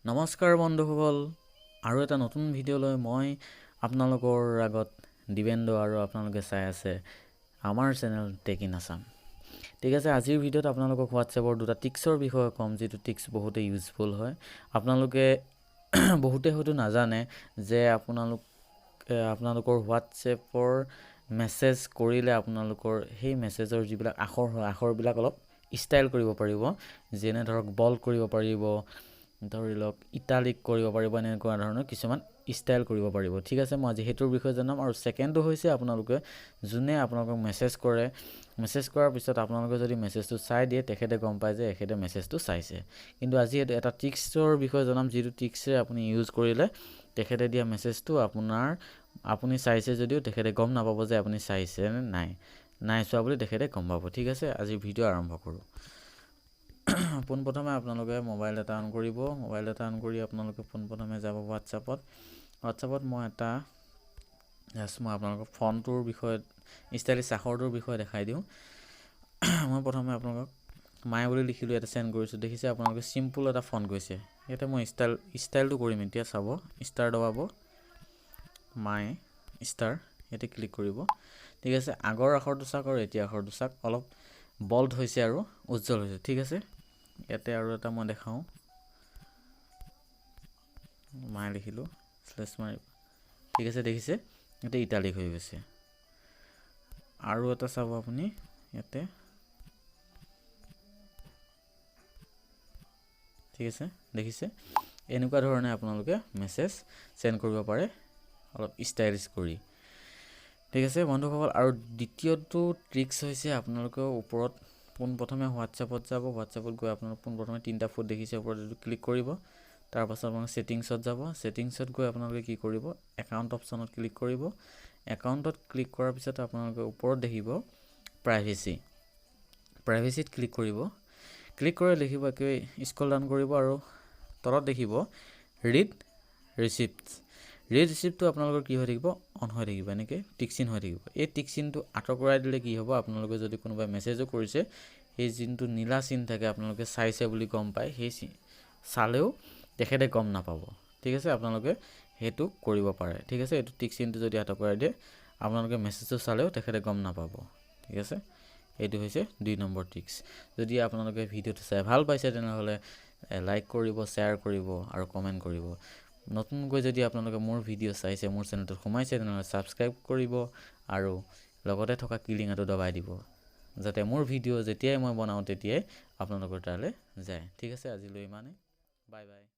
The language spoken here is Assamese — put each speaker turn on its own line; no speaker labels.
নমস্কাৰ বন্ধুসকল, আৰু এটা নতুন ভিডিঅ'লৈ মই আপোনালোকৰ আগত দিবেন্দ্ৰ আৰু আপোনালোকে চাই আছে আমাৰ চেনেল টেক ইন আছাম। ঠিক আছে, আজিৰ ভিডিঅ'ত আপোনালোকক হোৱাটছএপৰ দুটা টিক্সৰ বিষয়ে ক'ম, যিটো টিক্স বহুতেই ইউজফুল হয়। আপোনালোকে বহুতে হয়তো নাজানে যে আপোনালোকৰ হোৱাটছএপৰ মেছেজ কৰিলে আপোনালোকৰ সেই মেছেজৰ যিবিলাক আখৰ হয়, আখৰবিলাক অলপ ষ্টাইল কৰিব পাৰিব। যেনে ধৰক বল্ড কৰিব পাৰিব, ধৰি লওক ইটালিক কৰিব পাৰিব, এনেকুৱা ধৰণৰ কিছুমান ষ্টাইল কৰিব পাৰিব। ঠিক আছে, মই আজি সেইটোৰ বিষয়ে জনাম। আৰু ছেকেণ্ডটো হৈছে আপোনালোকে যোনে আপোনালোকক মেছেজ কৰে, মেছেজ কৰাৰ পিছত আপোনালোকে যদি মেছেজটো চাই দিয়ে, তেখেতে গম পায় যে এখেতে মেছেজটো চাইছে। কিন্তু আজি এটা টিক্সৰ বিষয়ে জনাম, যিটো টিক্সে আপুনি ইউজ কৰিলে তেখেতে দিয়া মেছেজটো আপুনি চাইছে যদিও তেখেতে গম নাপাব যে আপুনি চাইছে নে নাই চোৱা বুলি তেখেতে গম পাব। ঠিক আছে, আজি ভিডিঅ' আৰম্ভ কৰোঁ। পোনপ্ৰথমে আপোনালোকে মোবাইল এটা অন কৰিব। মোবাইল এটা অন কৰি আপোনালোকে পোনপ্ৰথমে যাব হোৱাটছআপত মই আপোনালোকক ফোনটোৰ বিষয়ে, ষ্টাইলিছ আখৰটোৰ বিষয়ে দেখাই দিওঁ। মই প্ৰথমে আপোনালোকক মাই বুলি লিখিলোঁ, এটা চেণ্ড কৰিছোঁ। দেখিছে আপোনালোকে চিম্পুল এটা ফোন গৈছে। ইয়াতে মই ষ্টাইলটো কৰিম। এতিয়া চাব, ষ্টাৰ দবাব, মাই ষ্টাৰ, ইয়াতে ক্লিক কৰিব। ঠিক আছে, আগৰ আখৰটো চাওক আৰু এতিয়া আখৰটো চাওক, অলপ বল্ড হৈছে আৰু উজ্জ্বল হৈছে। ঠিক আছে, ইয়াতে আৰু এটা মই দেখাওঁ, মাই লিখিলোঁ, স্লেছ মাৰি। ঠিক আছে, দেখিছে ইয়াতে ইটালিক হৈ গৈছে। আৰু এটা চাব আপুনি, ইয়াতে ঠিক আছে, দেখিছে এনেকুৱা ধৰণে আপোনালোকে মেছেজ চেণ্ড কৰিব পাৰে, অলপ ষ্টাইলিছ কৰি। ঠিক আছে বন্ধুসকল, আৰু দ্বিতীয়টো ট্ৰিক্স হৈছে আপোনালোকে ওপৰত পোনপ্ৰথমে হোৱাটছআপত যাব। হোৱাটছআপত গৈ আপোনালোকে পোনপ্ৰথমে তিনিটা ফুট দেখিছে, ওপৰত এইটো ক্লিক কৰিব। তাৰপাছত আপোনালোকে ছেটিংছত যাব। ছেটিংছত গৈ আপোনালোকে কি কৰিব, একাউণ্ট অপশ্যনত ক্লিক কৰিব। একাউণ্টত ক্লিক কৰাৰ পিছত আপোনালোকে ওপৰত দেখিব প্ৰাইভেচিত ক্লিক কৰিব। ক্লিক কৰি দেখিব একেবাৰে স্ক্ৰল ডাউন কৰিব আৰু তলত দেখিব ৰিড ৰিচিপ্টটো আপোনালোকৰ কি হৈ থাকিব, অন হৈ থাকিব, এনেকৈ টিকচিন হৈ থাকিব। এই টিকচিনটো আঁতৰাই দিলে কি হ'ব, আপোনালোকে যদি কোনোবাই মেছেজো কৰিছে, সেই যোনটো নীলা চিন থাকে আপোনালোকে চাইছে বুলি গম পায়, সেই চালেও তেখেতে গম নাপাব। ঠিক আছে, আপোনালোকে সেইটো কৰিব পাৰে। ঠিক আছে, এইটো টিকচিনটো যদি আঁতৰাই দিয়ে, আপোনালোকে মেছেজটো চালেও তেখেতে গম নাপাব। ঠিক আছে, এইটো হৈছে 2 নম্বৰ টিক্স। যদি আপোনালোকে ভিডিঅ'টো চাই ভাল পাইছে, তেনেহ'লে লাইক কৰিব, শ্বেয়াৰ কৰিব আৰু কমেণ্ট কৰিব। নতুনকৈ যদি আপোনালোকে মোৰ ভিডিঅ' চাইছে, মোৰ চেনেলটোত সোমাইছে, তেনেহ'লে ছাবস্ক্ৰাইব কৰিব আৰু লগতে থকা কিলিঙাটো দবাই দিব, যাতে মোৰ ভিডিঅ' যেতিয়াই মই বনাওঁ তেতিয়াই আপোনালোকৰ তালৈ যায়। ঠিক আছে, আজিলৈ ইমানেই। Bye bye.